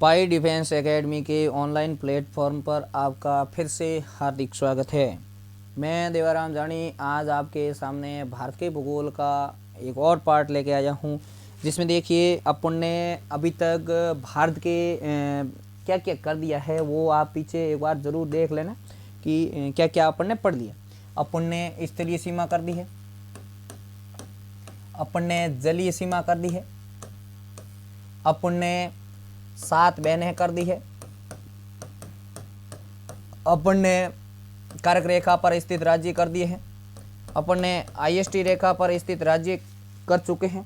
Spy defence academy के online platform पर आपका फिर से हार्दिक स्वागत है। मैं देवाराम जानी आज आपके सामने भारत के भूगोल का एक और पार्ट लेके आया हूँ, जिसमें देखिए अपन ने अभी तक भारत के क्या क्या कर दिया है वो आप पीछे एक बार ज़रूर देख लेना कि क्या क्या अपन ने पढ़ लिया। अपन ने स्थलीय सीमा कर दी है, अपन ने जलीय सीमा कर दी है, अपन ने 7 बहनें कर दी है, अपन ने कर्क रेखा पर स्थित राज्य कर दिए हैं, अपन ने आईएसटी रेखा पर स्थित राज्य कर चुके हैं,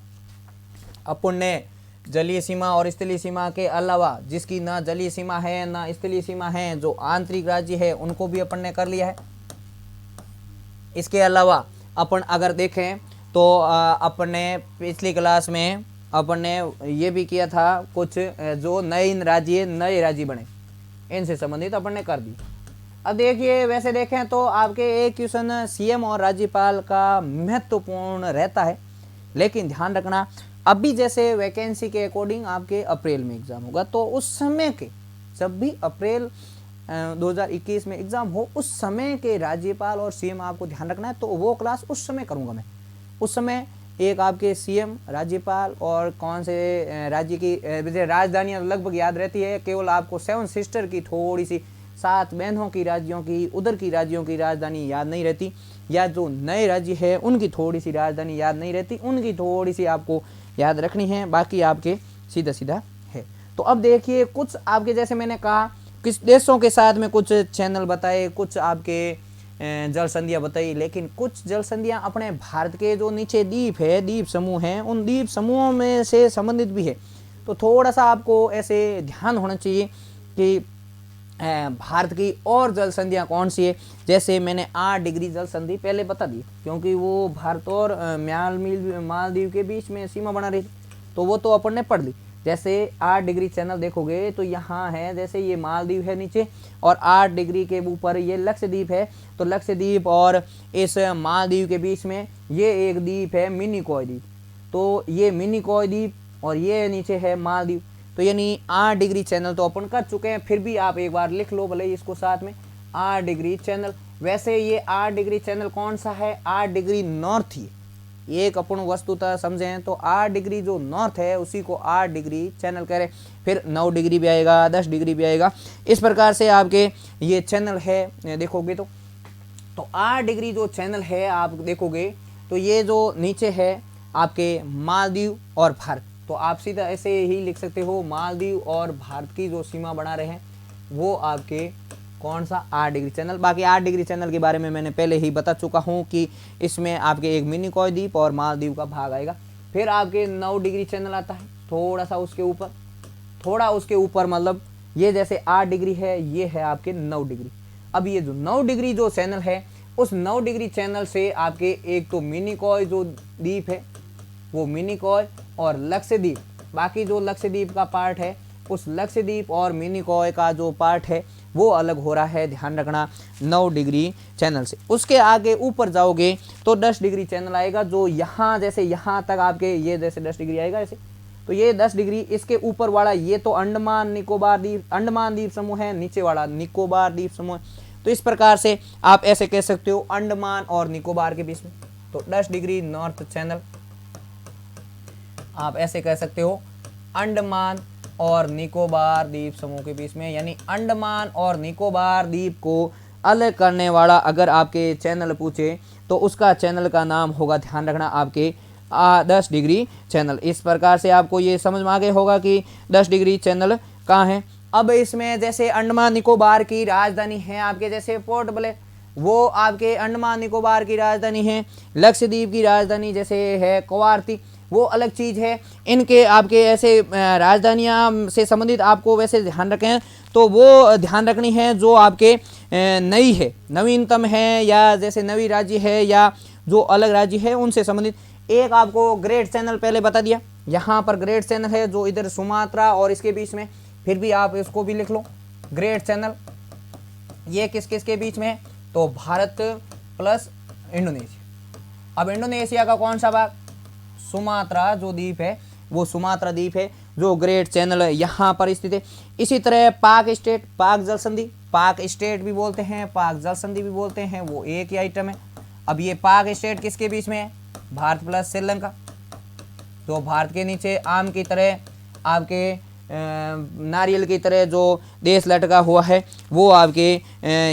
अपन ने जलीय सीमा और स्थलीय सीमा के अलावा जिसकी ना जलीय सीमा है ना स्थलीय सीमा है, जो आंतरिक राज्य है, उनको भी अपन ने कर लिया है। इसके अलावा अपन अगर देखें तो अपन ने पिछली क्लास में अपन ने ये भी किया था, कुछ जो नए राज्य बने इनसे संबंधित अपन ने कर दी। अब देखिए वैसे देखें तो आपके एक क्वेश्चन सीएम और राज्यपाल का महत्वपूर्ण रहता है, लेकिन ध्यान रखना अभी जैसे वैकेंसी के अकॉर्डिंग आपके अप्रैल में एग्जाम होगा, तो उस समय के जब भी अप्रैल 2021 में एग्जाम हो उस समय के राज्यपाल और सीएम आपको ध्यान रखना है। तो वो क्लास उस समय करूँगा मैं। उस समय एक आपके सीएम, राज्यपाल और कौन से राज्य की राजधानियाँ लगभग याद रहती है, केवल आपको 7 सिस्टर की थोड़ी सी 7 बहनों की राज्यों की उधर की राज्यों की राजधानी याद नहीं रहती, या जो नए राज्य है उनकी थोड़ी सी राजधानी याद नहीं रहती, उनकी थोड़ी सी आपको याद रखनी है, बाकी आपके सीधा सीधा है। तो अब देखिए कुछ आपके जैसे मैंने कहा किस देशों के साथ में कुछ चैनल बताए, कुछ आपके जल संधियाँ बताई, लेकिन कुछ जल संधियाँ अपने भारत के जो नीचे द्वीप है, द्वीप समूह हैं, उन द्वीप समूहों में से संबंधित भी है। तो थोड़ा सा आपको ऐसे ध्यान होना चाहिए कि भारत की और जल संधियाँ कौन सी है। जैसे मैंने 8 डिग्री जल संधि पहले बता दी, क्योंकि वो भारत और मालदीव के बीच में सीमा बना रही थी, तो वो तो अपन ने पढ़ ली। जैसे 8 डिग्री चैनल देखोगे तो यहाँ है, जैसे ये मालदीव है नीचे और 8 डिग्री के ऊपर ये लक्षद्वीप है, तो लक्षद्वीप और इस मालदीव के बीच में ये एक द्वीप है मिनिकॉय द्वीप, तो ये मिनिकॉय द्वीप और ये नीचे है मालदीव। तो यानी 8 डिग्री चैनल तो अपन कर चुके हैं, फिर भी आप एक बार लिख लो भले इसको साथ में 8 डिग्री चैनल। वैसे ये 8 डिग्री चैनल कौन सा है, 8 डिग्री नॉर्थ ही एक अपन वस्तुतः समझें तो 8 डिग्री जो नॉर्थ है उसी को 8 डिग्री चैनल कह रहे। फिर 9 डिग्री भी आएगा, 10 डिग्री भी आएगा, इस प्रकार से आपके ये चैनल है देखोगे तो 8 डिग्री जो चैनल है आप देखोगे तो ये जो नीचे है आपके मालदीव और भारत, तो आप सीधा ऐसे ही लिख सकते हो मालदीव और भारत की जो सीमा बना रहे हैं वो आपके कौन सा 8 डिग्री चैनल। बाकी 8 डिग्री चैनल के बारे में मैंने पहले ही बता चुका हूँ कि इसमें आपके एक मिनिकॉय द्वीप और मालदीव का भाग आएगा। फिर आपके 9 डिग्री चैनल आता है, थोड़ा सा उसके ऊपर, थोड़ा उसके ऊपर, मतलब ये जैसे 8 डिग्री है ये है आपके 9 डिग्री। अब ये जो 9 डिग्री जो चैनल है उस 9 डिग्री चैनल से आपके एक तो मिनिकॉय जो द्वीप है वो मिनिकॉय और लक्षद्वीप, बाकी जो लक्षद्वीप का पार्ट है उस लक्षद्वीप और मिनिकॉय का जो पार्ट है वो अलग हो रहा है, ध्यान रखना 9 डिग्री चैनल से। उसके आगे ऊपर जाओगे तो 10 डिग्री चैनल आएगा, जो यहाँ जैसे यहाँ तक आपके ये जैसे 10 डिग्री आएगा ऐसे, तो ये 10 डिग्री। इसके ऊपर वाला ये तो अंडमान द्वीप समूह है, नीचे वाला निकोबार द्वीप समूह है। तो इस प्रकार से आप ऐसे कह सकते हो अंडमान और निकोबार के बीच में, तो 10 डिग्री नॉर्थ चैनल आप ऐसे कह सकते हो अंडमान और निकोबार द्वीप समूह के बीच में। यानी अंडमान और निकोबार द्वीप को अलग करने वाला अगर आपके चैनल पूछे तो उसका चैनल का नाम होगा, ध्यान रखना, आपके 10 डिग्री चैनल। इस प्रकार से आपको ये समझ में आ गया होगा कि 10 डिग्री चैनल कहाँ है। अब इसमें जैसे अंडमान निकोबार की राजधानी है आपके जैसे पोर्ट ब्लेयर, वो आपके अंडमान निकोबार की राजधानी है। लक्षद्वीप की राजधानी जैसे है कवारती, वो अलग चीज़ है। इनके आपके ऐसे राजधानियाँ से संबंधित आपको वैसे ध्यान रखें तो वो ध्यान रखनी है जो आपके नई है, नवीनतम है, या जैसे नवी राज्य है या जो अलग राज्य है उनसे संबंधित। एक आपको ग्रेट चैनल पहले बता दिया, यहाँ पर ग्रेट चैनल है जो इधर सुमात्रा और इसके बीच में, फिर भी आप इसको भी लिख लो ग्रेट चैनल। ये किस किस के बीच में है, तो भारत प्लस इंडोनेशिया। अब इंडोनेशिया का कौन सा भाग, सुमात्रा जो द्वीप है वो सुमात्रा द्वीप है जो ग्रेट चैनल यहाँ पर स्थित है। इसी तरह पाक स्टेट, पाक जल संधि, पाक स्टेट भी बोलते हैं, पाक जल संधि भी बोलते हैं, वो एक ही आइटम है। अब ये पाक स्टेट किसके बीच में है? भारत प्लस श्रीलंका। तो भारत के नीचे आम की तरह, आपके नारियल की तरह जो देश लटका हुआ है वो आपके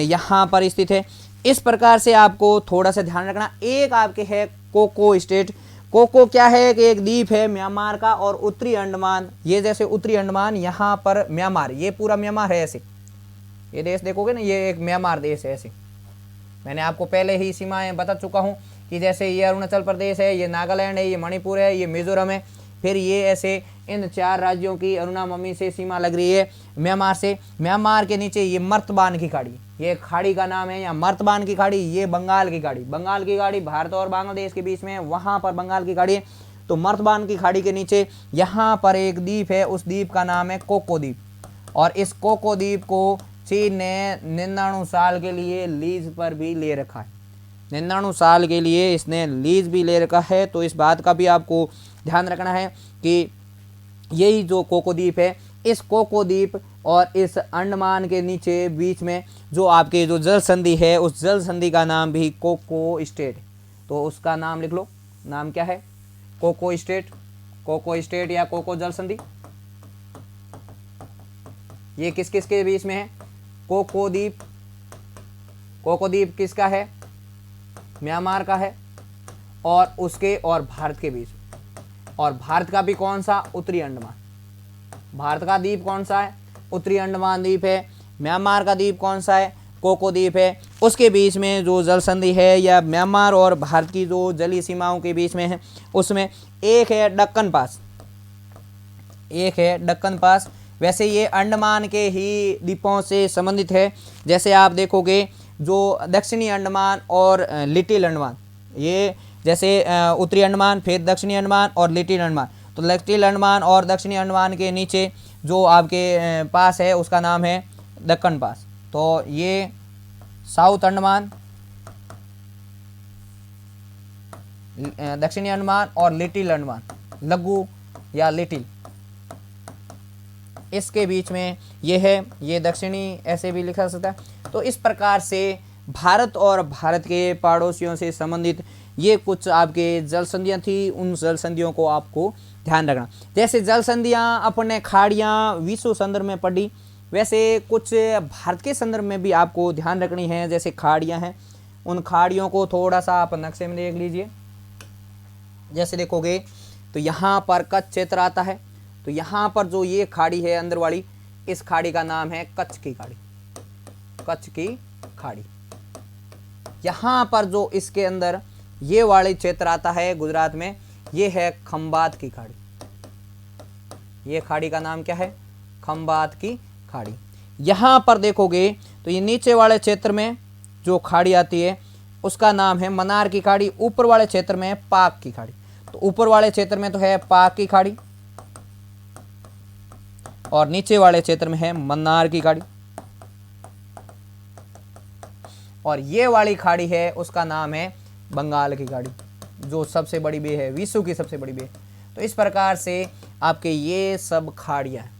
यहाँ पर स्थित है। इस प्रकार से आपको थोड़ा सा ध्यान रखना। एक आपके है कोको स्टेट। कोको क्या है कि एक द्वीप है म्यांमार का, और उत्तरी अंडमान, ये जैसे उत्तरी अंडमान, यहाँ पर म्यांमार, ये पूरा म्यांमार है। ऐसे ये देश देखोगे ना, ये एक म्यांमार देश है। ऐसे मैंने आपको पहले ही सीमाएं बता चुका हूँ कि जैसे ये अरुणाचल प्रदेश है, ये नागालैंड है, ये मणिपुर है, ये मिजोरम है। फिर ये ऐसे इन 4 राज्यों की अरुणाममी से सीमा लग रही है म्यांमार से। म्यांमार के नीचे ये मर्तबान की खाड़ी, ये खाड़ी का नाम है, या मर्तबान की खाड़ी, ये बंगाल की खाड़ी। बंगाल की खाड़ी भारत और बांग्लादेश के बीच में है, वहाँ पर बंगाल की खाड़ी है। तो मर्तबान की खाड़ी के नीचे यहाँ पर एक द्वीप है, उस द्वीप का नाम है कोको द्वीप। और इस कोको द्वीप को चीन ने 99 साल के लिए लीज पर भी ले रखा है। 99 साल के लिए इसने लीज भी ले रखा है। तो इस बात का भी आपको ध्यान रखना है कि यही जो कोको द्वीप है, इस कोको द्वीप और इस अंडमान के नीचे बीच में जो आपके जो जल संधि है, उस जल संधि का नाम भी कोको स्टेट। तो उसका नाम लिख लो, नाम क्या है? कोको स्टेट। कोको स्टेट या कोको जल संधि, ये किस किस के बीच में है? कोको द्वीप। कोको द्वीप किसका है? म्यांमार का है, और उसके और भारत के बीच। और भारत का भी कौन सा? उत्तरी अंडमान। भारत का द्वीप कौन सा है? उत्तरी अंडमान द्वीप है। म्यांमार का द्वीप कौन सा है? कोको द्वीप है। उसके बीच में जो जल संधि है, या म्यांमार और भारत की जो जलीय सीमाओं के बीच में है, उसमें एक है दक्कन पास, एक है दक्कन पास। वैसे ये अंडमान के ही द्वीपों से संबंधित है। जैसे आप देखोगे जो दक्षिणी अंडमान और लिटिल अंडमान, ये जैसे उत्तरी अंडमान, फिर दक्षिणी अंडमान और लिटिल अंडमान। तो लिटिल अंडमान और दक्षिणी अंडमान के नीचे जो आपके पास है उसका नाम है दक्कन पास। तो ये साउथ अंडमान, दक्षिणी अंडमान और लिटिल अंडमान, लघु या लिटिल, इसके बीच में ये है, ये दक्षिणी ऐसे भी लिखा सकता है। तो इस प्रकार से भारत और भारत के पड़ोसियों से संबंधित ये कुछ आपके जल संधियाँ थी। उन जल संधियों को आपको ध्यान रखना। जैसे जल संधियाँ अपने खाड़ियाँ विश्व संदर्भ में पढ़ी, वैसे कुछ भारत के संदर्भ में भी आपको ध्यान रखनी है। जैसे खाड़ियाँ हैं, उन खाड़ियों को थोड़ा सा आप नक्शे में देख लीजिए। जैसे देखोगे तो यहाँ पर कच्छ क्षेत्र आता है। तो यहाँ पर जो ये खाड़ी है अंदर वाली, इस खाड़ी का नाम है कच्छ की खाड़ी, कच्छ की खाड़ी। यहाँ पर जो इसके अंदर ये वाले क्षेत्र आता है गुजरात में, ये है खंबात की खाड़ी। ये खाड़ी का नाम क्या है? खंबात की खाड़ी। यहाँ पर देखोगे तो ये नीचे वाले क्षेत्र में जो खाड़ी आती है उसका नाम है मन्नार की खाड़ी। ऊपर वाले क्षेत्र में है पाक की खाड़ी। तो ऊपर वाले क्षेत्र में तो है पाक की खाड़ी, और नीचे वाले क्षेत्र में है मन्नार की खाड़ी। और ये वाली खाड़ी है उसका नाम है बंगाल की खाड़ी, जो सबसे बड़ी बे है, विश्व की सबसे बड़ी बे। तो इस प्रकार से आपके ये सब खाड़ियाँ हैं,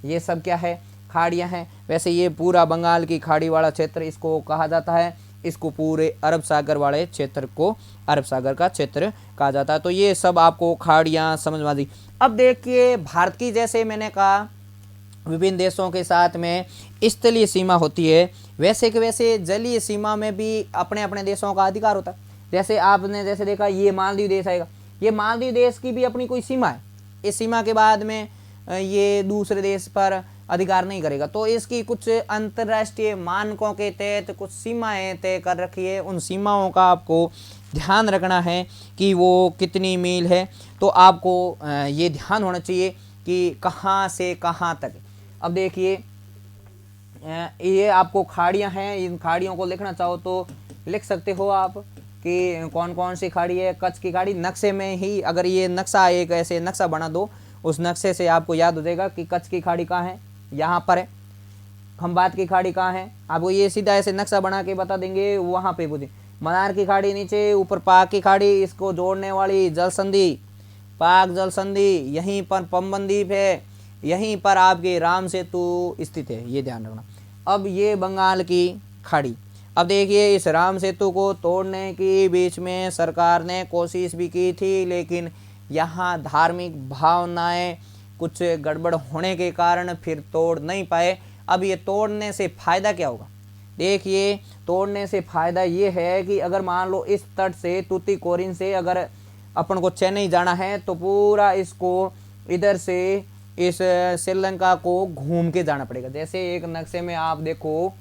ये सब क्या है? खाड़ियाँ हैं। वैसे ये पूरा बंगाल की खाड़ी वाला क्षेत्र इसको कहा जाता है, इसको पूरे अरब सागर वाले क्षेत्र को अरब सागर का क्षेत्र कहा जाता है। तो ये सब आपको खाड़ियाँ समझ में आ गई। अब देखिए भारत की, जैसे मैंने कहा विभिन्न देशों के साथ में स्थलीय सीमा होती है, वैसे कि वैसे जलीय सीमा में भी अपने अपने देशों का अधिकार होता है। जैसे आपने जैसे देखा ये मालदीव देश आएगा, ये मालदीव देश की भी अपनी कोई सीमा है। इस सीमा के बाद में ये दूसरे देश पर अधिकार नहीं करेगा। तो इसकी कुछ अंतर्राष्ट्रीय मानकों के तहत कुछ सीमाएं तय कर रखी है। उन सीमाओं का आपको ध्यान रखना है कि वो कितनी मील है। तो आपको ये ध्यान होना चाहिए कि कहाँ से कहाँ तक। अब देखिए ये आपको खाड़ियाँ हैं, इन खाड़ियों को लिखना चाहो तो लिख सकते हो आप कि कौन कौन सी खाड़ी है। कच्छ की खाड़ी नक्शे में ही, अगर ये नक्शा एक ऐसे नक्शा बना दो, उस नक्शे से आपको याद हो जाएगा कि कच्छ की खाड़ी कहाँ है, यहाँ पर है। खंबात की खाड़ी कहाँ है, आपको ये सीधा ऐसे नक्शा बना के बता देंगे, वहाँ पे पूछे। मन्नार की खाड़ी नीचे, ऊपर पाक की खाड़ी, इसको जोड़ने वाली जल संधि पाक जल संधि, यहीं पर पंबन द्वीप है, यहीं पर आपके राम सेतु स्थित है, ये ध्यान रखना। अब ये बंगाल की खाड़ी, अब देखिए इस राम सेतु को तोड़ने की बीच में सरकार ने कोशिश भी की थी, लेकिन यहाँ धार्मिक भावनाएं कुछ गड़बड़ होने के कारण फिर तोड़ नहीं पाए। अब ये तोड़ने से फ़ायदा क्या होगा? देखिए तोड़ने से फ़ायदा ये है कि अगर मान लो इस तट से तूतीकोरिन से अगर अपन को चेन्नई जाना है तो पूरा इसको इधर से इस श्रीलंका को घूम के जाना पड़ेगा। जैसे एक नक्शे में आप देखो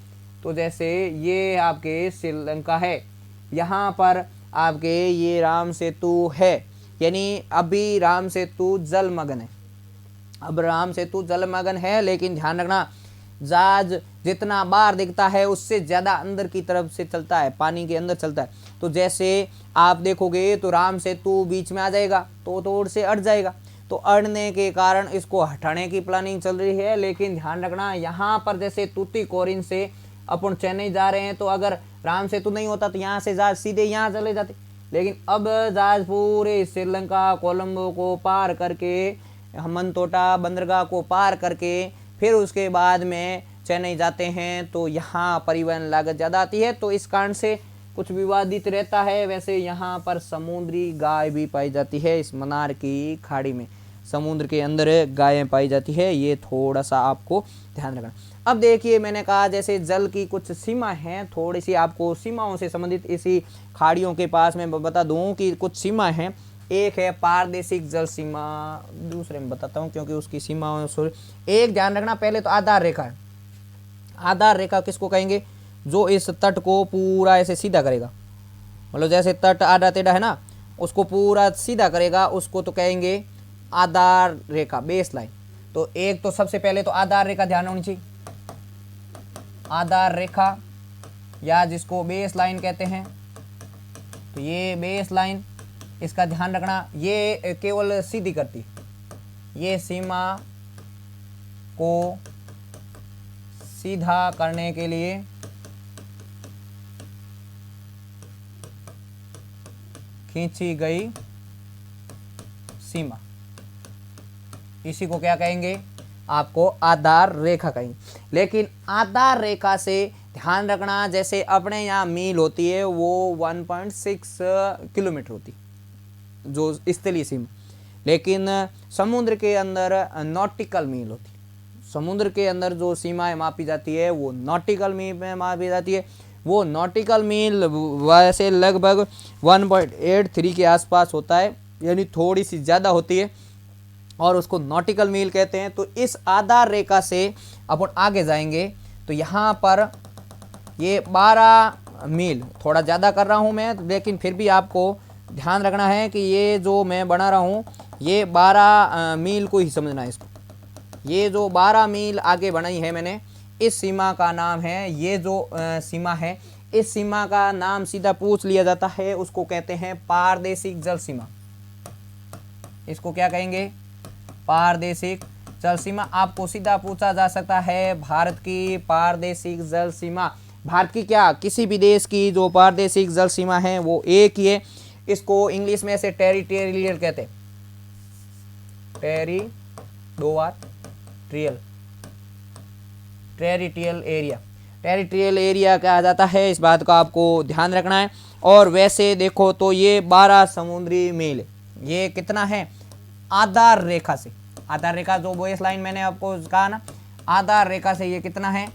तो जैसे ये आपके श्रीलंका है, यहाँ पर आपके ये राम सेतु है, यानी अभी राम सेतु जलमग्न है। अब राम सेतु जलमग्न है, लेकिन ध्यान रखना जहाज जितना बाहर दिखता है उससे ज़्यादा अंदर की तरफ से चलता है, पानी के अंदर चलता है। तो जैसे आप देखोगे तो राम सेतु बीच में आ जाएगा तो तोड़ से अड़ जाएगा, तो अड़ने के कारण इसको हटाने की प्लानिंग चल रही है। लेकिन ध्यान रखना यहाँ पर जैसे तूतीकोरिन से अपन चेन्नई जा रहे हैं तो अगर राम सेतु नहीं होता तो यहाँ से जहाज सीधे यहाँ चले जाते, लेकिन अब जहाज पूरे श्रीलंका कोलंबो को पार करके हम्बनतोटा बंदरगाह को पार करके फिर उसके बाद में चेन्नई जाते हैं, तो यहाँ परिवहन लागत ज़्यादा आती है, तो इस कारण से कुछ विवादित रहता है। वैसे यहाँ पर समुद्री गाय भी पाई जाती है, इस मन्नार की खाड़ी में समुद्र के अंदर गायें पाई जाती है, ये थोड़ा सा आपको ध्यान रखना। अब देखिए मैंने कहा जैसे जल की कुछ सीमा है, थोड़ी सी आपको सीमाओं से संबंधित इसी खाड़ियों के पास मैं बता दूं कि कुछ सीमा है। एक है पारदेशिक जल सीमा, दूसरे में बताता हूँ क्योंकि उसकी सीमाओं से एक ध्यान रखना। पहले तो आधार रेखा है। आधार रेखा किसको कहेंगे? जो इस तट को पूरा ऐसे सीधा करेगा, मतलब जैसे तट आधा टेढ़ा है ना, उसको पूरा सीधा करेगा, उसको तो कहेंगे आधार रेखा, बेस लाइन। तो एक तो सबसे पहले तो आधार रेखा ध्यान होनी चाहिए, आधार रेखा या जिसको बेस लाइन कहते हैं, तो ये बेस लाइन, इसका ध्यान रखना। ये केवल सीधी करती, ये सीमा को सीधा करने के लिए खींची गई सीमा, इसी को क्या कहेंगे? आपको आधार रेखा कहेंगे। लेकिन आधार रेखा से ध्यान रखना, जैसे अपने यहाँ मील होती है वो 1.6 किलोमीटर होती जो स्थलीय सीमा, लेकिन समुद्र के अंदर नॉटिकल मील होती। समुद्र के अंदर जो सीमाएं मापी जाती है वो नॉटिकल मील में मापी जाती है। वो नॉटिकल मील वैसे लगभग 1.83 के आसपास होता है, यानी थोड़ी सी ज़्यादा होती है और उसको नॉटिकल मील कहते हैं। तो इस आधार रेखा से अपन आगे जाएंगे तो यहाँ पर ये 12 मील, थोड़ा ज़्यादा कर रहा हूँ मैं, लेकिन फिर भी आपको ध्यान रखना है कि ये जो मैं बना रहा हूँ ये 12 मील को ही समझना है इसको। ये जो 12 मील आगे बनाई है मैंने, इस सीमा का नाम है, ये जो सीमा है, इस सीमा का नाम सीधा पूछ लिया जाता है, उसको कहते हैं पारदेशिक जल सीमा। इसको क्या कहेंगे? पारदेशिक जल सीमा। आपको सीधा पूछा जा सकता है भारत की पारदेशिक जल सीमा, भारत की क्या किसी भी देश की जो पारदेशिक जल सीमा है वो एक ही है। इसको इंग्लिश में से टेरिटोरियल कहते हैं, टेरिटोरियल एरिया, टेरिटोरियल एरिया कहा जाता है। इस बात का आपको ध्यान रखना है। और वैसे देखो तो ये 12 समुद्री मील, ये कितना है? आधार रेखा से, आधार रेखा जो बेस लाइन मैंने आपको कहा ना, आधार रेखा से ये कितना है?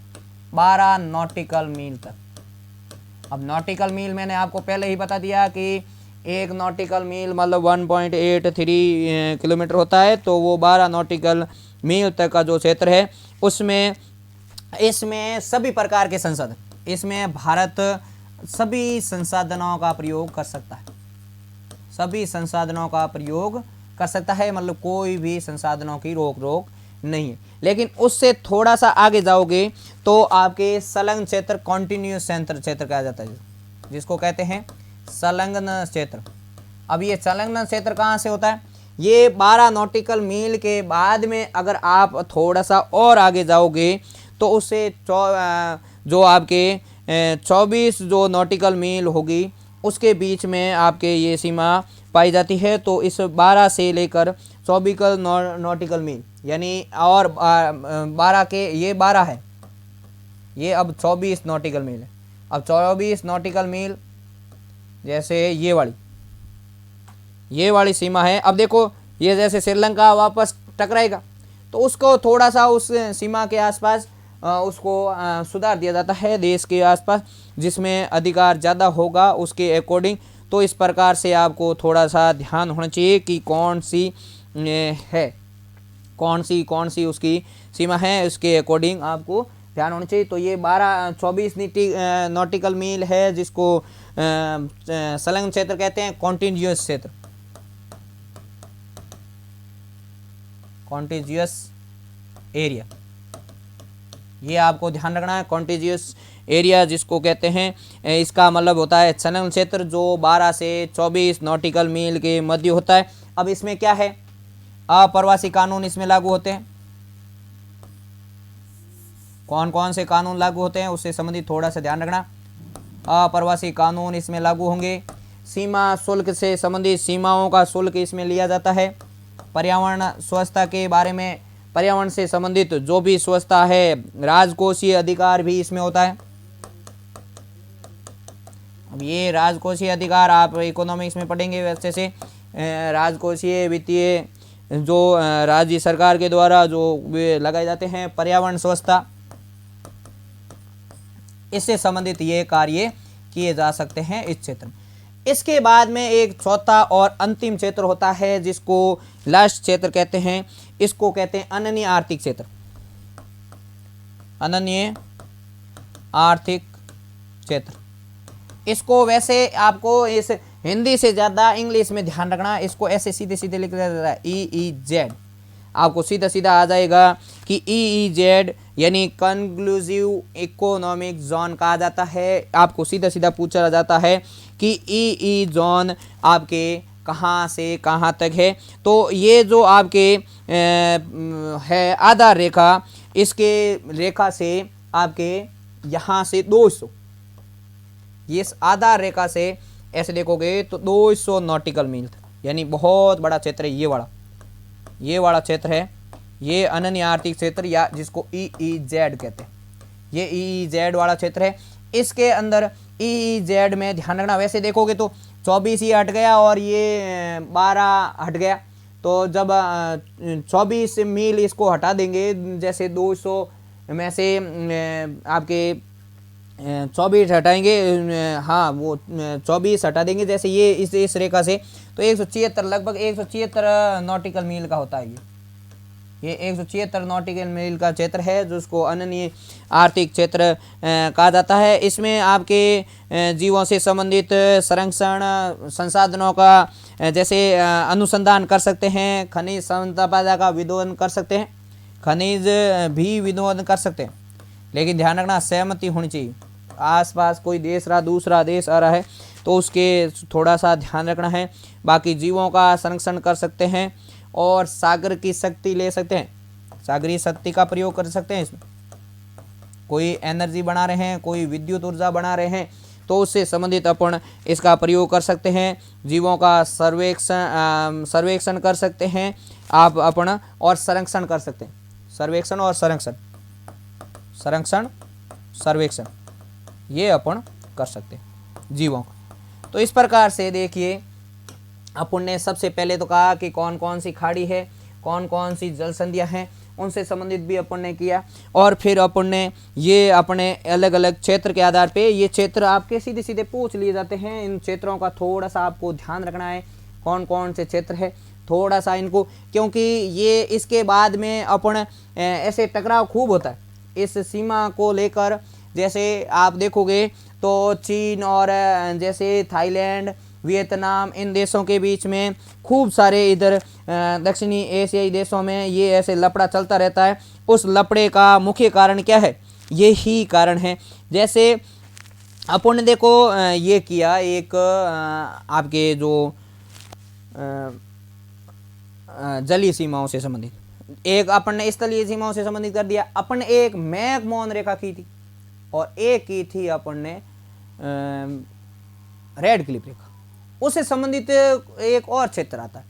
12 नॉटिकल मील तक। अब नॉटिकल मील मैंने आपको पहले ही बता दिया कि एक नॉटिकल मील मतलब 1.83 किलोमीटर होता है, तो वो 12 नॉटिकल मील तक का जो क्षेत्र है उसमें इसमें सभी प्रकार के संसाधन, इसमें भारत सभी संसाधनों का प्रयोग कर सकता है, सभी संसाधनों का प्रयोग कर सकता है, मतलब कोई भी संसाधनों की रोक नहीं है। लेकिन उससे थोड़ा सा आगे जाओगे तो आपके संलग्न क्षेत्र, कॉन्टिन्यूस क्षेत्र कहा जाता है, जिसको कहते हैं संलग्न क्षेत्र। अब ये संलग्न क्षेत्र कहाँ से होता है? ये 12 नॉटिकल मील के बाद में अगर आप थोड़ा सा और आगे जाओगे तो उससे जो आपके 24 जो नॉटिकल मील होगी उसके बीच में आपके ये सीमा पाई जाती है। तो इस 12 से लेकर 24 नॉटिकल मील यानी और 12 के ये 12 है, ये अब 24 नॉटिकल मील है। अब 24 नॉटिकल मील जैसे ये वाली सीमा है। अब देखो ये जैसे श्रीलंका वापस टकराएगा तो उसको थोड़ा सा उस सीमा के आसपास उसको सुधार दिया जाता है देश के आसपास, जिसमें अधिकार ज़्यादा होगा उसके अकॉर्डिंग। तो इस प्रकार से आपको थोड़ा सा ध्यान होना चाहिए कि कौन सी है, कौन सी उसकी सीमा है, उसके अकॉर्डिंग आपको ध्यान होना चाहिए। तो ये 24 नॉटिकल मील है, जिसको संलग्न क्षेत्र कहते हैं, कॉन्टिन्यूअस क्षेत्र, कॉन्टिन्यूअस एरिया, ये आपको ध्यान रखना है। कॉन्टिन्यूअस एरिया जिसको कहते हैं, इसका मतलब होता है संलग्न क्षेत्र जो 12 से 24 नॉटिकल मील के मध्य होता है। अब इसमें क्या है, अप्रवासी कानून इसमें लागू होते हैं। कौन कौन से कानून लागू होते हैं उससे संबंधित थोड़ा सा ध्यान रखना। अप्रवासी कानून इसमें लागू होंगे। सीमा शुल्क से संबंधित सीमाओं का शुल्क इसमें लिया जाता है। पर्यावरण स्वच्छता के बारे में, पर्यावरण से संबंधित जो भी स्वच्छता है, राजकोषीय अधिकार भी इसमें होता है। अब ये राजकोषीय अधिकार आप इकोनॉमिक्स में पढ़ेंगे वैसे से। राजकोषीय वित्तीय जो राज्य सरकार के द्वारा जो लगाए जाते हैं, पर्यावरण स्वच्छता, इससे संबंधित ये कार्य किए जा सकते हैं इस क्षेत्र में। इसके बाद में एक चौथा और अंतिम क्षेत्र होता है जिसको लास्ट क्षेत्र कहते हैं। इसको कहते हैं अनन्य आर्थिक क्षेत्र, अनन्य आर्थिक क्षेत्र। इसको वैसे आपको इस हिंदी से ज़्यादा इंग्लिश में ध्यान रखना, इसको ऐसे सीधे सीधे लिख दिया जाता है EEZ, आपको सीधा सीधा आ जाएगा कि EEZ यानी कंक्लूसिव इकोनॉमिक जोन कहा जाता है। आपको सीधा सीधा पूछा जाता है कि EE जोन आपके कहाँ से कहाँ तक है। तो ये जो आपके है आधार रेखा, इसके रेखा से आपके यहाँ से 200, ये आधार रेखा से ऐसे देखोगे तो 200 नॉटिकल मील था, यानी बहुत बड़ा क्षेत्र है। ये वाला क्षेत्र है, ये अनन्य आर्थिक क्षेत्र या जिसको EEZ कहते हैं, ये EEZ वाला क्षेत्र है। इसके अंदर EEZ में ध्यान रखना, वैसे देखोगे तो 24 ही हट गया और ये 12 हट गया। तो जब 24 मील इसको हटा देंगे, जैसे 200 में से आपके 24 हटाएंगे, हाँ वो 24 हटा देंगे जैसे ये इस रेखा से, तो 176 लगभग 176 नॉटिकल मील का होता है। ये 176 नॉटिकल मील का क्षेत्र है जिसको अनन्य आर्थिक क्षेत्र कहा जाता है। इसमें आपके जीवों से संबंधित संरक्षण संसाधनों का जैसे अनुसंधान कर सकते हैं, खनिज संपदा का विनोदन कर सकते हैं, खनिज भी विनोदन कर सकते हैं, लेकिन ध्यान रखना सहमति होनी चाहिए। आसपास कोई देश रहा, दूसरा देश आ रहा है तो उसके थोड़ा सा ध्यान रखना है। बाकी जीवों का संरक्षण कर सकते हैं और सागर की शक्ति ले सकते हैं, सागरीय शक्ति का प्रयोग कर सकते हैं। इसमें कोई एनर्जी बना रहे हैं, कोई विद्युत ऊर्जा बना रहे हैं तो उससे संबंधित अपन इसका प्रयोग कर सकते हैं। जीवों का सर्वेक्षण कर सकते हैं आप अपना, और संरक्षण कर सकते हैं। सर्वेक्षण और सर्वेक्षण ये अपन कर सकते हैं जीवों का। तो इस प्रकार से देखिए, अपन ने सबसे पहले तो कहा कि कौन कौन सी खाड़ी है, कौन कौन सी जल संधियाँ हैं, उनसे संबंधित भी अपन ने किया। और फिर अपन ने ये अपने अलग अलग क्षेत्र के आधार पे, ये क्षेत्र आपके सीधे सीधे पूछ लिए जाते हैं। इन क्षेत्रों का थोड़ा सा आपको ध्यान रखना है, कौन कौन से क्षेत्र है, थोड़ा सा इनको, क्योंकि ये इसके बाद में अपन ऐसे टकराव खूब होता है इस सीमा को लेकर। जैसे आप देखोगे तो चीन और जैसे थाईलैंड, वियतनाम, इन देशों के बीच में खूब सारे इधर दक्षिणी एशियाई देशों में ये ऐसे लफड़ा चलता रहता है। उस लफड़े का मुख्य कारण क्या है, यही कारण है। जैसे अपन ने देखो ये किया एक आपके जो जलीय सीमाओं से संबंधित, एक अपन ने स्थलीय सीमाओं से संबंधित कर दिया। अपन ने एक मैकमोहन रेखा की थी और एक की थी अपन ने रेड क्लिफ रेखा। उससे संबंधित एक और क्षेत्र आता है।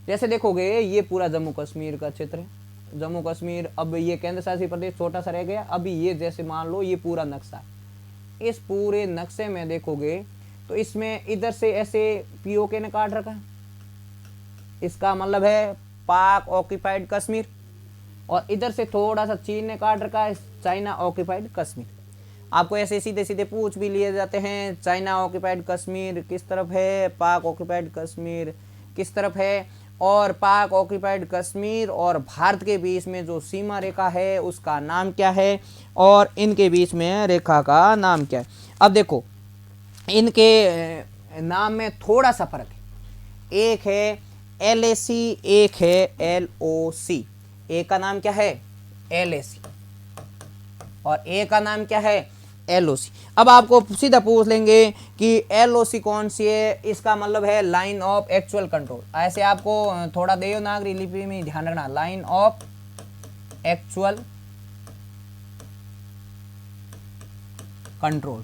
जैसे देखोगे ये पूरा जम्मू कश्मीर का क्षेत्र है, जम्मू कश्मीर, अब ये केंद्र शासित प्रदेश छोटा सा रह गया। अभी ये जैसे मान लो ये पूरा नक्शा है, इस पूरे नक्शे में देखोगे तो इसमें इधर से ऐसे पीओके ने काट रखा है, इसका मतलब है पाक ऑक्यूपाइड कश्मीर, और इधर से थोड़ा सा चीन ने काट रखा है, चाइना ऑक्यूपाइड कश्मीर। आपको ऐसे सीधे सीधे पूछ भी लिए जाते हैं, चाइना ऑक्यूपाइड कश्मीर किस तरफ है, पाक ऑक्यूपाइड कश्मीर किस तरफ है, और पाक ऑक्यूपाइड कश्मीर और भारत के बीच में जो सीमा रेखा है उसका नाम क्या है, और इनके बीच में रेखा का नाम क्या है। अब देखो इनके नाम में थोड़ा सा फर्क है, एक है LAC, एक है LOC। एक का नाम क्या है LAC और एक का नाम क्या है LOC। अब आपको सीधा पूछ लेंगे कि LOC कौन सी है, इसका मतलब है लाइन ऑफ एक्चुअल कंट्रोल। ऐसे आपको थोड़ा देवनागरी लिपि में ध्यान रखना, लाइन ऑफ एक्चुअल कंट्रोल,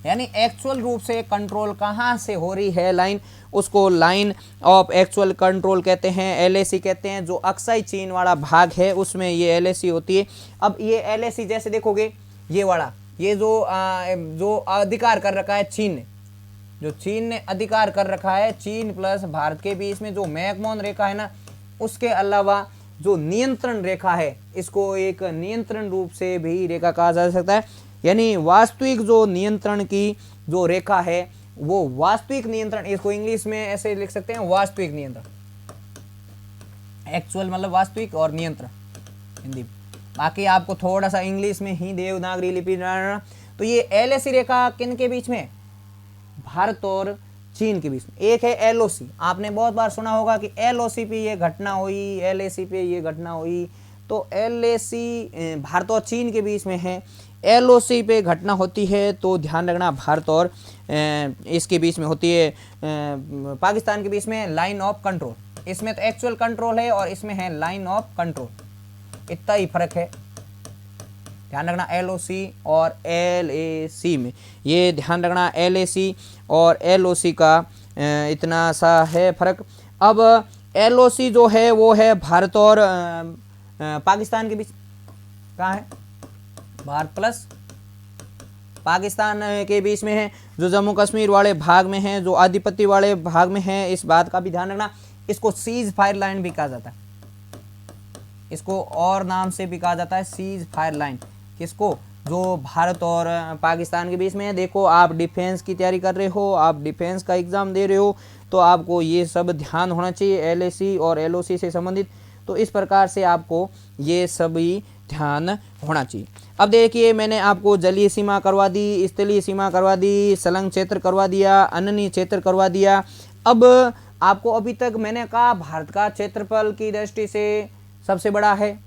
यानी एक्चुअल रूप से कंट्रोल कहाँ से हो रही है लाइन, उसको लाइन ऑफ एक्चुअल कंट्रोल कहते हैं, LAC कहते हैं। जो अक्साई चीन वाला भाग है उसमें ये LAC होती है। अब ये LAC जैसे देखोगे ये वाला, ये जो अधिकार कर रखा है चीन ने, जो चीन ने अधिकार कर रखा है, चीन प्लस भारत के बीच में जो मैकमोहन रेखा है ना, उसके अलावा जो नियंत्रण रेखा है, इसको एक नियंत्रण रूप से भी रेखा कहा जा सकता है। यानी वास्तविक जो नियंत्रण की जो रेखा है वो वास्तविक नियंत्रण, इसको इंग्लिश में ऐसे लिख सकते हैं वास्तविक नियंत्रण, एक्चुअल मतलब वास्तविक और नियंत्रण हिंदी। बाकी आपको थोड़ा सा इंग्लिश में ही देवनागरी लिपि बनाना। तो ये LAC रेखा किन के बीच में, भारत और चीन के बीच में। एक है LOC, आपने बहुत बार सुना होगा कि LOC पे ये घटना हुई, LAC पे ये घटना हुई। तो LAC भारत और चीन के बीच में है, LOC पे घटना होती है तो ध्यान रखना भारत और इसके बीच में होती है पाकिस्तान के बीच में लाइन ऑफ कंट्रोल। इसमें तो एक्चुअल कंट्रोल है और इसमें है लाइन ऑफ कंट्रोल, इतना ही फर्क है। ध्यान रखना LOC और LAC में, ये ध्यान रखना LAC और LOC का इतना सा है फर्क। अब LOC जो है वो है भारत और पाकिस्तान के बीच, कहाँ है, भारत प्लस पाकिस्तान के बीच में है, जो जम्मू कश्मीर वाले भाग में है, जो आधिपत्य वाले भाग में है। इस बात का भी ध्यान रखना। इसको सीज फायर लाइन भी कहा जाता है, इसको और नाम से भी कहा जाता है सीज फायर लाइन। किसको, जो भारत और पाकिस्तान के बीच में है। देखो आप डिफेंस की तैयारी कर रहे हो, आप डिफेंस का एग्जाम दे रहे हो, तो आपको ये सब ध्यान होना चाहिए LAC और LOC से संबंधित। तो इस प्रकार से आपको ये सभी ध्यान होना चाहिए। अब देखिए मैंने आपको जलीय सीमा करवा दी, स्थलीय सीमा करवा दी, संलग्न क्षेत्र करवा दिया, अन्य क्षेत्र करवा दिया। अब आपको अभी तक मैंने कहा भारत का क्षेत्रफल की दृष्टि से सबसे बड़ा है,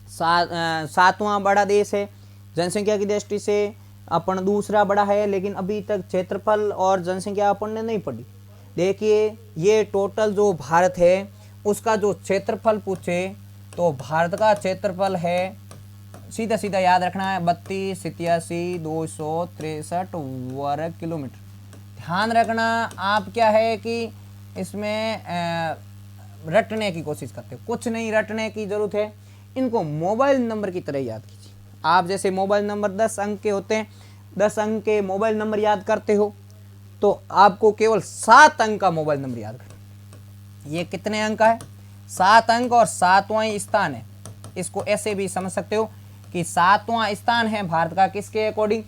सातवां बड़ा देश है। जनसंख्या की दृष्टि से अपन दूसरा बड़ा है, लेकिन अभी तक क्षेत्रफल और जनसंख्या अपन ने नहीं पढ़ी। देखिए ये टोटल जो भारत है उसका जो क्षेत्रफल पूछे तो भारत का क्षेत्रफल है, सीधा सीधा याद रखना है, 32,87,263 वर्ग किलोमीटर। ध्यान रखना आप क्या है कि इसमें रटने की कोशिश करते हो, कुछ नहीं रटने की जरूरत है, इनको मोबाइल नंबर की तरह याद कीजिए। आप जैसे मोबाइल नंबर 10 अंक के होते हैं, 10 अंक के मोबाइल नंबर याद करते हो, तो आपको केवल 7 अंक का मोबाइल नंबर याद करना। ये कितने अंक का है, 7 अंक और 7वां स्थान है। इसको ऐसे भी समझ सकते हो कि 7वां स्थान है भारत का, किसके अकॉर्डिंग,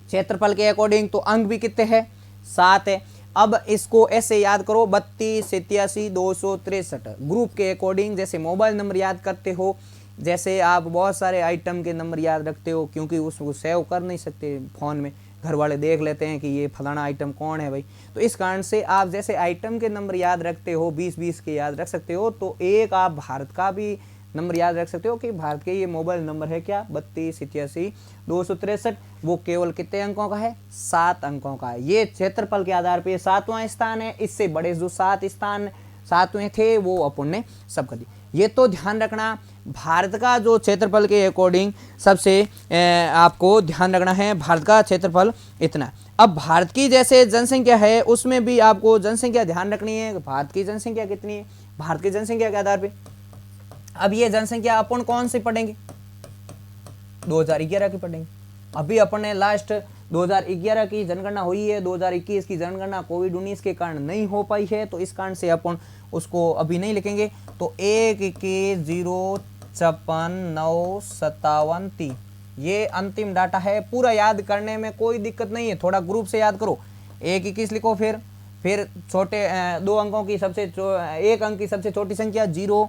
क्षेत्रफल के अकॉर्डिंग। तो अंक भी कितने हैं, 7 है। अब इसको ऐसे याद करो, 32,87,263 ग्रुप के अकॉर्डिंग। जैसे मोबाइल नंबर याद करते हो, जैसे आप बहुत सारे आइटम के नंबर याद रखते हो, क्योंकि उसको सेव कर नहीं सकते फ़ोन में, घर वाले देख लेते हैं कि ये फलाना आइटम कौन है भाई। तो इस कारण से आप जैसे आइटम के नंबर याद रखते हो, 20-20 के याद रख सकते हो, तो एक आप भारत का भी नंबर याद रख सकते हो कि भारत के ये मोबाइल नंबर है क्या, 32,87,263। वो केवल कितने अंकों का है, 7 अंकों का है। ये क्षेत्रफल के आधार पर 7वां स्थान है। इससे बड़े जो 7 स्थान 7वें थे वो अपन ने सब कर दिए। ये तो ध्यान रखना, भारत का जो क्षेत्रफल के अकॉर्डिंग सबसे आपको ध्यान रखना है, भारत का क्षेत्रफल इतना। अब भारत की जैसे जनसंख्या है उसमें भी आपको जनसंख्या ध्यान रखनी है, भारत की जनसंख्या कितनी है, भारत की जनसंख्या के आधार पे। अब ये जनसंख्या अपन कौन सी पढ़ेंगे, 2011 की पढ़ेंगे। अभी अपन ने लास्ट 2011 की जनगणना हुई है, 2021 की जनगणना कोविड-19 के कारण नहीं हो पाई है, तो इस कारण से अपन उसको अभी नहीं लिखेंगे। तो 1, 21, 0, 56, 9, 57, 3 ये अंतिम डाटा है। पूरा याद करने में कोई दिक्कत नहीं है, थोड़ा ग्रुप से याद करो। 1, 21 लिखो, फिर छोटे 2 अंकों की सबसे 1 अंक की सबसे छोटी संख्या 0,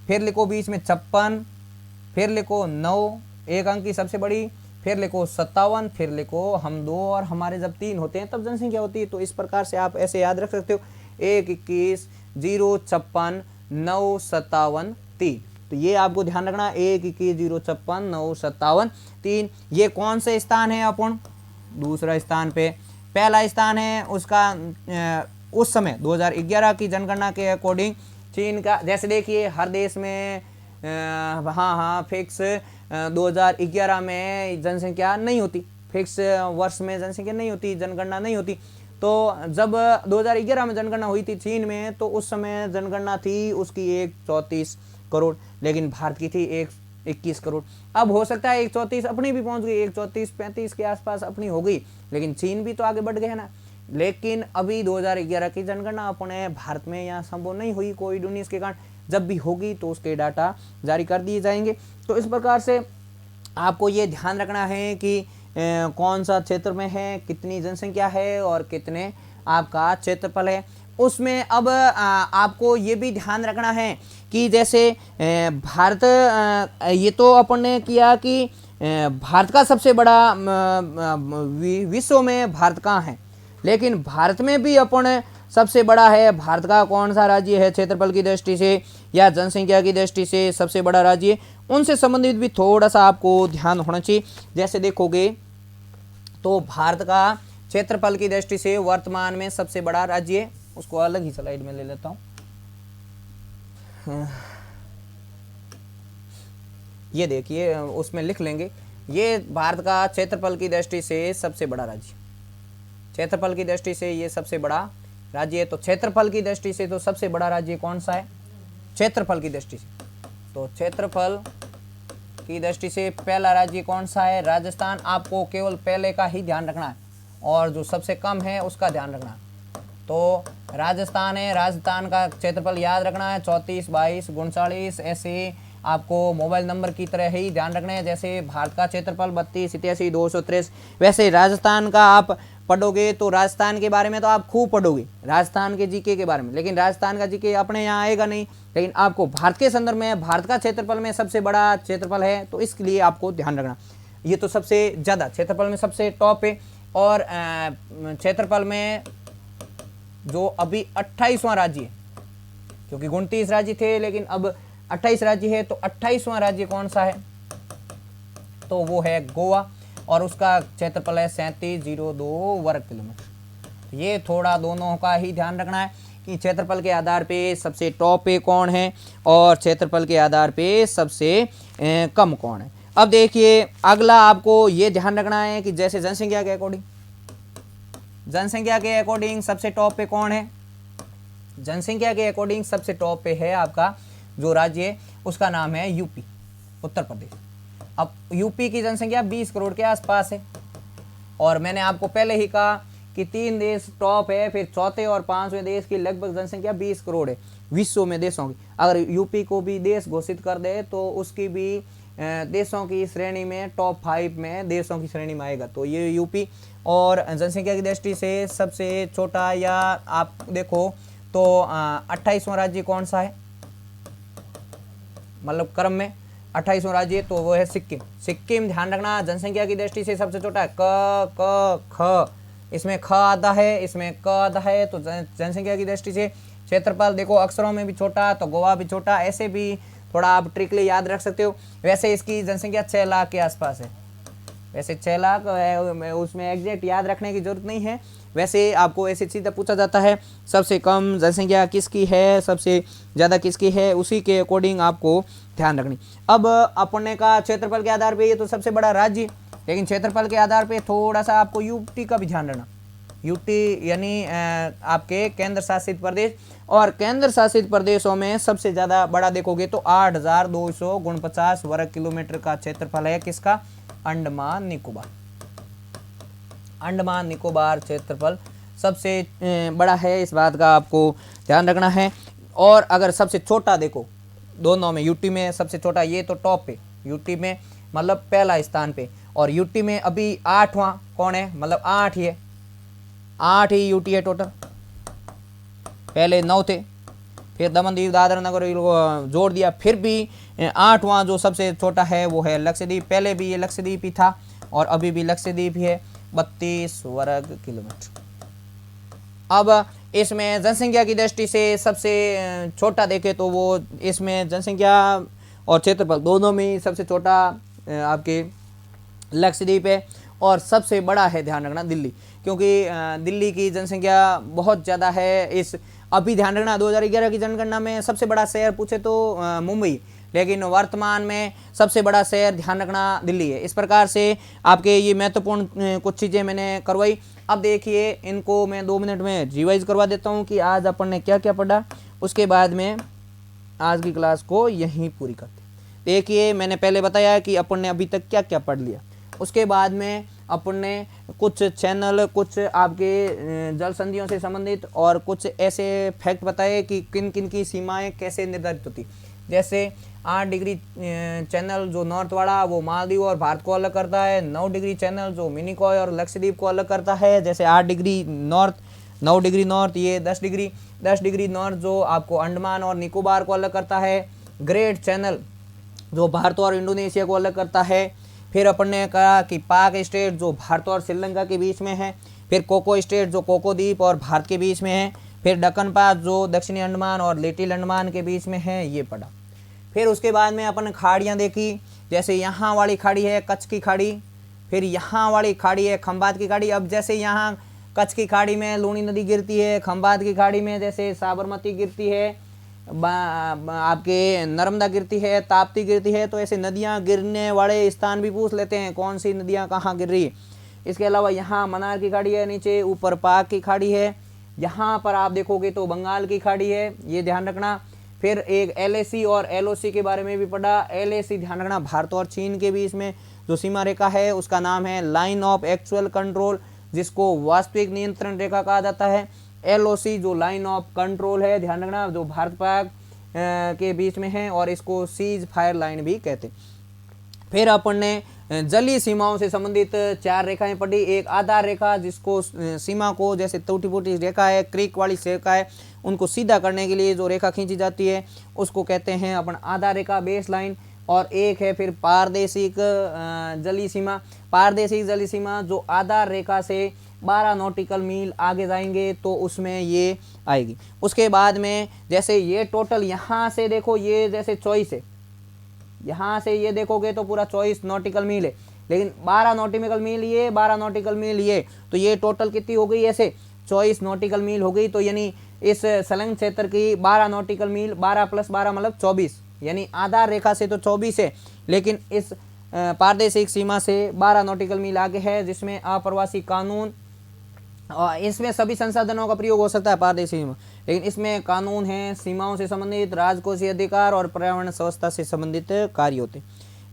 फिर लिखो बीच में 56, फिर लिखो 9 1 अंक की सबसे बड़ी, फिर लिखो 57, फिर लिखो हम 2 और हमारे जब 3 होते हैं तब जनसंख्या होती है। तो इस प्रकार से आप ऐसे याद रख सकते हो 1, 21, 0, 56, 9, 57, 3। तो ये आपको ध्यान रखना 1, 21, 0, 56, 9, 57, 3। ये कौन से स्थान है, अपन दूसरा स्थान पे। पहला स्थान है उसका उस समय 2011 की जनगणना के अकॉर्डिंग चीन का। जैसे देखिए हर देश में हाँ फिक्स 2011 में जनसंख्या नहीं होती, फिक्स वर्ष में जनसंख्या नहीं होती, जनगणना नहीं होती। तो जब 2011 में जनगणना हुई थी चीन में, तो उस समय जनगणना थी उसकी 134 करोड़, लेकिन भारत की थी 121 करोड़। अब हो सकता है 134 अपनी भी पहुंच गई, 134-35 के आसपास अपनी हो गई, लेकिन चीन भी तो आगे बढ़ गए ना। लेकिन अभी 2011 की जनगणना अपने भारत में यहाँ संभव नहीं हुई कोविड-19 के कारण। जब भी होगी तो उसके डाटा जारी कर दिए जाएंगे। तो इस प्रकार से आपको ये ध्यान रखना है कि कौन सा क्षेत्र में है, कितनी जनसंख्या है और कितने आपका क्षेत्रफल है उसमें। अब आपको ये भी ध्यान रखना है कि जैसे भारत, ये तो अपन ने किया कि भारत का सबसे बड़ा विश्व में भारत कहाँ है, लेकिन भारत में भी अपन सबसे बड़ा है, भारत का कौन सा राज्य है क्षेत्रफल की दृष्टि से या जनसंख्या की दृष्टि से सबसे बड़ा राज्य, उनसे संबंधित भी थोड़ा सा आपको ध्यान होना चाहिए। जैसे देखोगे तो भारत का क्षेत्रफल की दृष्टि से वर्तमान में सबसे बड़ा राज्य है, उसको अलग ही स्लाइड में ले लेता हूँ। ये देखिए उसमें लिख लेंगे, ये भारत का क्षेत्रफल की दृष्टि से सबसे बड़ा राज्य, क्षेत्रफल की दृष्टि से ये सबसे बड़ा राज्य है। तो क्षेत्रफल की दृष्टि से तो सबसे बड़ा राज्य कौन सा है, क्षेत्रफल की दृष्टि से, तो क्षेत्रफल की दृष्टि से पहला राज्य कौन सा है, राजस्थान। आपको केवल पहले का ही ध्यान रखना है और जो सबसे कम है उसका ध्यान रखना है। तो राजस्थान है, राजस्थान का क्षेत्रफल याद रखना है 34, 22, 39। ऐसे आपको मोबाइल नंबर की तरह ही ध्यान रखना है। जैसे भारत का क्षेत्रफल 32, 87, 263, वैसे राजस्थान का आप पढ़ोगे तो राजस्थान के बारे में तो आप खूब पढ़ोगे, राजस्थान के जीके के बारे में, लेकिन राजस्थान का जीके अपने यहाँ आएगा नहीं। लेकिन आपको भारत के संदर्भ में भारत का क्षेत्रफल में सबसे बड़ा क्षेत्रफल है, तो इसके लिए आपको ध्यान रखना। ये तो सबसे ज़्यादा क्षेत्रफल में सबसे टॉप है। और क्षेत्रफल में जो अभी 28वां राज्य है, क्योंकि 29 राज्य थे लेकिन अब 28 राज्य है, तो 28वां राज्य कौन सा है, तो वो है गोवा और उसका क्षेत्रफल है 3702 वर्ग किलोमीटर। ये थोड़ा दोनों का ही ध्यान रखना है कि क्षेत्रफल के आधार पे सबसे टॉप पे कौन है और क्षेत्रफल के आधार पे सबसे कम कौन है। अब देखिए अगला आपको ये ध्यान रखना है कि जैसे जनसंख्या के अकॉर्डिंग, जनसंख्या के अकॉर्डिंग सबसे टॉप पे कौन है, जनसंख्या के अकॉर्डिंग सबसे टॉप पे है आपका जो राज्य है उसका नाम है यूपी, उत्तर प्रदेश। अब यूपी की जनसंख्या 20 करोड़ के आसपास है और मैंने आपको पहले ही कहा कि 3 देश टॉप है, फिर चौथे और 5वें देश की लगभग जनसंख्या 20 करोड़ है विश्व में देशों की। अगर यूपी को भी देश घोषित कर दे तो उसकी भी देशों की श्रेणी में टॉप 5 में देशों की श्रेणी में आएगा। तो ये यूपी। और जनसंख्या की दृष्टि से सबसे छोटा या आप देखो तो 28वां राज्य कौन सा है, मतलब क्रम में 28वां राज्य, तो वो है सिक्किम। सिक्किम ध्यान रखना जनसंख्या की दृष्टि से सबसे छोटा है, क ख, इसमें ख आधा है, इसमें क आधा है। तो जनसंख्या की दृष्टि से क्षेत्रफल देखो अक्षरों में भी छोटा, तो गोवा भी छोटा, ऐसे भी थोड़ा आप ट्रिकली याद रख सकते हो। वैसे इसकी जनसंख्या 6 लाख के आसपास है, वैसे 6 लाख है, उसमें एग्जैक्ट याद रखने की जरूरत नहीं है, वैसे आपको ऐसे सीधा पूछा जाता है सबसे कम जनसंख्या किसकी है, सबसे ज़्यादा किसकी है, उसी के अकॉर्डिंग आपको ध्यान रखनी। अब अपने का क्षेत्रफल के आधार पे ये तो सबसे बड़ा राज्य, लेकिन क्षेत्रफल के आधार पे थोड़ा सा आपको यूटी का भी ध्यान रखना। यूटी यानी आपके केंद्र शासित प्रदेश, और केंद्र शासित प्रदेशों में सबसे ज़्यादा बड़ा देखोगे तो 8,249 वर्ग किलोमीटर का क्षेत्रफल है किसका, अंडमान निकोबार। अंडमान निकोबार क्षेत्रफल सबसे बड़ा है, इस बात का आपको ध्यान रखना है। और अगर सबसे छोटा देखो दोनों में, यूटी में सबसे छोटा, ये तो टॉप पे यूटी में मतलब पहला स्थान पे, और यूटी में अभी 8वां कौन है, मतलब 8 ही है, 8 ही यूटी है टोटल, पहले 9 थे, फिर दमन दीव दादरा नगर जोड़ दिया, फिर भी 8वां जो सबसे छोटा है वो है लक्षद्वीप। पहले भी ये लक्षद्वीप ही था और अभी भी लक्षद्वीप ही है, 32 वर्ग किलोमीटर। अब इसमें जनसंख्या की दृष्टि से सबसे छोटा देखे तो वो इसमें जनसंख्या और क्षेत्रफल दोनों में सबसे छोटा आपके लक्षद्वीप है, और सबसे बड़ा है ध्यान रखना दिल्ली, क्योंकि दिल्ली की जनसंख्या बहुत ज़्यादा है। इस अभी ध्यान रखना 2011 की जनगणना में सबसे बड़ा शहर पूछे तो मुंबई, लेकिन वर्तमान में सबसे बड़ा शहर ध्यान रखना दिल्ली है। इस प्रकार से आपके ये महत्वपूर्ण कुछ चीज़ें मैंने करवाई। अब देखिए इनको मैं 2 मिनट में रिवाइज करवा देता हूँ कि आज अपन ने क्या क्या पढ़ा, उसके बाद में आज की क्लास को यहीं पूरी करते। देखिए मैंने पहले बताया कि अपन ने अभी तक क्या क्या पढ़ लिया, उसके बाद में अपन ने कुछ चैनल, कुछ आपके जल संधियों से संबंधित और कुछ ऐसे फैक्ट बताए कि किन किन की सीमाएं कैसे निर्धारित होती। जैसे 8 डिग्री चैनल जो नॉर्थ वाला वो मालदीव और भारत को अलग करता है, 9 डिग्री चैनल जो मिनिकॉय और लक्षद्वीप को अलग करता है। जैसे 8 डिग्री नॉर्थ, 9 डिग्री नॉर्थ, ये 10 डिग्री नॉर्थ जो आपको अंडमान और निकोबार को अलग करता है। ग्रेट चैनल जो भारत और इंडोनेशिया को अलग करता है। फिर अपन ने कहा कि पाक स्टेट जो भारत और श्रीलंका के बीच में है। फिर कोको स्टेट जो कोको द्वीप और भारत के बीच में है। फिर दक्कन पास जो दक्षिणी अंडमान और लिटिल अंडमान के बीच में है, ये पढ़ा। फिर उसके बाद में अपन खाड़ियाँ देखी, जैसे यहाँ वाली खाड़ी है कच्छ की खाड़ी, फिर यहाँ वाली खाड़ी है खंबात की खाड़ी। अब जैसे यहाँ कच्छ की खाड़ी में लूणी नदी गिरती है, खंबात की खाड़ी में जैसे साबरमती गिरती है, आपके नर्मदा गिरती है, ताप्ती गिरती है, तो ऐसे नदियाँ गिरने वाले स्थान भी पूछ लेते हैं कौन सी नदियाँ कहाँ गिर रही है। इसके अलावा यहाँ मन्नार की खाड़ी है, नीचे ऊपर पाक की खाड़ी है, यहाँ पर आप देखोगे तो बंगाल की खाड़ी है, ये ध्यान रखना। फिर एक LAC और LOC के बारे में भी पढ़ा। LAC ध्यान रखना भारत और चीन के बीच में जो सीमा रेखा है उसका नाम है लाइन ऑफ एक्चुअल कंट्रोल, जिसको वास्तविक नियंत्रण रेखा कहा जाता है। LOC जो लाइन ऑफ कंट्रोल है, ध्यान रखना, जो भारत पाक के बीच में है, और इसको सीज फायर लाइन भी कहते हैं। फिर अपन ने जलीय सीमाओं से संबंधित 4 रेखाएं पढ़ी। एक आधार रेखा, जिसको सीमा को जैसे टूटी फूटी रेखा है, क्रीक वाली रेखा है, उनको सीधा करने के लिए जो रेखा खींची जाती है उसको कहते हैं अपन आधार रेखा, बेस लाइन। और एक है फिर पारदेशिक जलीय सीमा। पारदेशिक जलीय सीमा जो आधार रेखा से 12 नॉटिकल मील आगे जाएंगे तो उसमें ये आएगी। उसके बाद में जैसे ये टोटल यहाँ से देखो, ये जैसे 24 है, यहाँ से ये देखोगे तो पूरा 24 नॉटिकल मील है, लेकिन 12 नॉटिकल मील ये, 12 नॉटिकल मील ये, तो ये टोटल कितनी हो गई, ऐसे 24 नॉटिकल मील हो गई। तो यानी इस संलग्न क्षेत्र की 12 नॉटिकल मील, 12 + 12 मतलब 24, यानी आधार रेखा से तो 24 है, लेकिन इस पारदेशिक सीमा से 12 नॉटिकल मील आगे है, जिसमें अप्रवासी कानून, इसमें सभी संसाधनों का प्रयोग हो सकता है पारदेशिक सीमा, लेकिन इसमें कानून है, सीमाओं से संबंधित राजकोषीय अधिकार और पर्यावरण व्यवस्था से संबंधित कार्य होते हैं।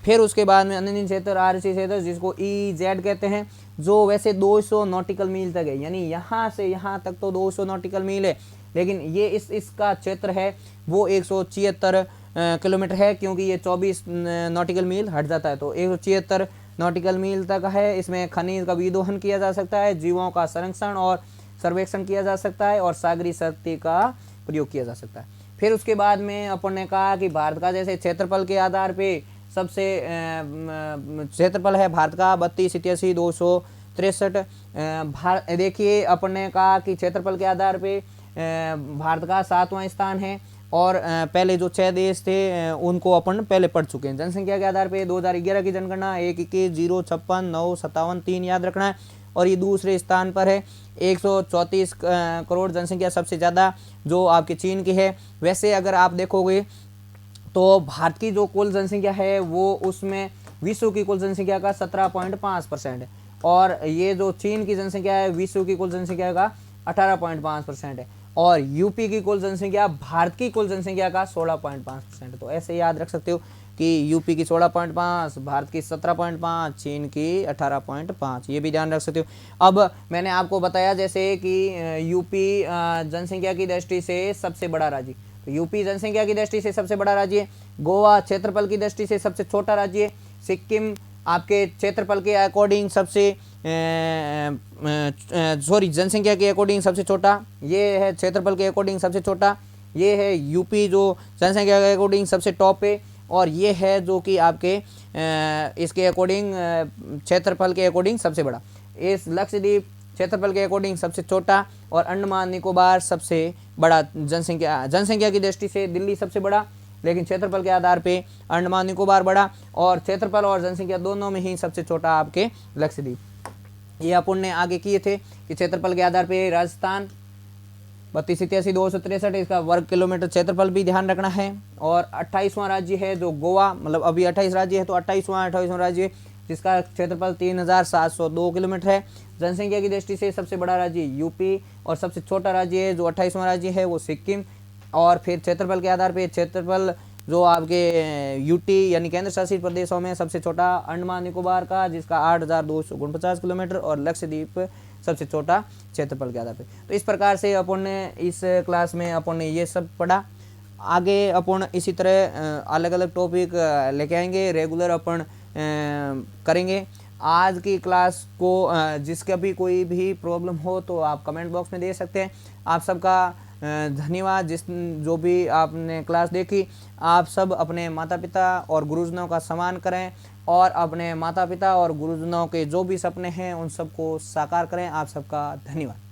फिर उसके बाद में अन्य क्षेत्र RC क्षेत्र, जिसको EZ कहते हैं, जो वैसे 200 नॉटिकल मील तक है, यानी यहाँ से यहाँ तक तो 200 नॉटिकल मील है, लेकिन ये इसका क्षेत्र है वो 176 किलोमीटर है, क्योंकि ये 24 नॉटिकल मील हट जाता है, तो 176 नॉटिकल मील तक है। इसमें खनिज का विदोहन किया जा सकता है, जीवों का संरक्षण और सर्वेक्षण किया जा सकता है, और सागरी शक्ति का प्रयोग किया जा सकता है। फिर उसके बाद में अपन ने कहा कि भारत का जैसे क्षेत्रफल के आधार पे सबसे क्षेत्रफल है भारत का 32,87,263। देखिए अपन ने कहा कि क्षेत्रफल के आधार पे भारत का 7वां स्थान है, और पहले जो 6 देश थे उनको अपन पहले पढ़ चुके हैं। जनसंख्या के आधार पे 2011 की जनगणना 121,056,957,3 याद रखना है। और ये दूसरे स्थान पर है। 134 करोड़ जनसंख्या सबसे ज़्यादा जो आपके चीन की है। वैसे अगर आप देखोगे तो भारत की जो कुल जनसंख्या है वो उसमें विश्व की कुल जनसंख्या का 17.5% है, और ये जो चीन की जनसंख्या है विश्व की कुल जनसंख्या का 18.5% है, और यूपी की कुल जनसंख्या भारत की कुल जनसंख्या का 16.5%। तो ऐसे याद रख सकते हो कि यूपी की 16.5, भारत की 17.5, चीन की 18.5, ये भी ध्यान रख सकते हो। अब मैंने आपको बताया जैसे कि यूपी जनसंख्या की दृष्टि से सबसे बड़ा राज्य, तो यूपी जनसंख्या की दृष्टि से सबसे बड़ा राज्य है। गोवा क्षेत्रफल की दृष्टि से सबसे छोटा राज्य है। सिक्किम आपके क्षेत्रफल के अकॉर्डिंग सबसे जनसंख्या के अकॉर्डिंग सबसे छोटा, ये है क्षेत्रफल के अकॉर्डिंग सबसे छोटा। ये है यूपी जो जनसंख्या के अकॉर्डिंग सबसे टॉप पे, और ये है जो कि आपके इसके अकॉर्डिंग क्षेत्रफल के अकॉर्डिंग सबसे बड़ा। इस लक्षद्वीप क्षेत्रफल के अकॉर्डिंग सबसे छोटा, और अंडमान निकोबार सबसे बड़ा जनसंख्या की दृष्टि से दिल्ली सबसे बड़ा, लेकिन क्षेत्रफल के आधार पे अंडमान निकोबार बड़ा, और क्षेत्रफल और जनसंख्या दोनों में ही सबसे छोटा आपके लक्षद्वीप। ये अपन ने आगे किए थे कि क्षेत्रफल के आधार पे राजस्थान 32,87,263 इसका वर्ग किलोमीटर क्षेत्रफल भी ध्यान रखना है। और 28वां राज्य है जो गोवा, मतलब अभी 28 राज्य है तो 28वां राज्य जिसका क्षेत्रफल 3,702 किलोमीटर है। जनसंख्या की दृष्टि से सबसे बड़ा राज्य यूपी, और सबसे छोटा राज्य है जो 28वां राज्य है वो सिक्किम। और फिर क्षेत्रफल के आधार पे क्षेत्रफल जो आपके यूटी यानी केंद्र शासित प्रदेशों में सबसे छोटा अंडमान निकोबार का जिसका 8,249 किलोमीटर, और लक्षद्वीप सबसे छोटा क्षेत्रफल के आधार पे। तो इस प्रकार से अपन ने इस क्लास में अपन ने ये सब पढ़ा। आगे अपन इसी तरह अलग अलग टॉपिक लेके आएंगे, रेगुलर अपन करेंगे। आज की क्लास को जिसका भी कोई भी प्रॉब्लम हो तो आप कमेंट बॉक्स में दे सकते हैं। आप सबका धन्यवाद जो भी आपने क्लास देखी। आप सब अपने माता पिता और गुरुजनों का सम्मान करें, और अपने माता पिता और गुरुजनों के जो भी सपने हैं उन सबको साकार करें। आप सबका धन्यवाद।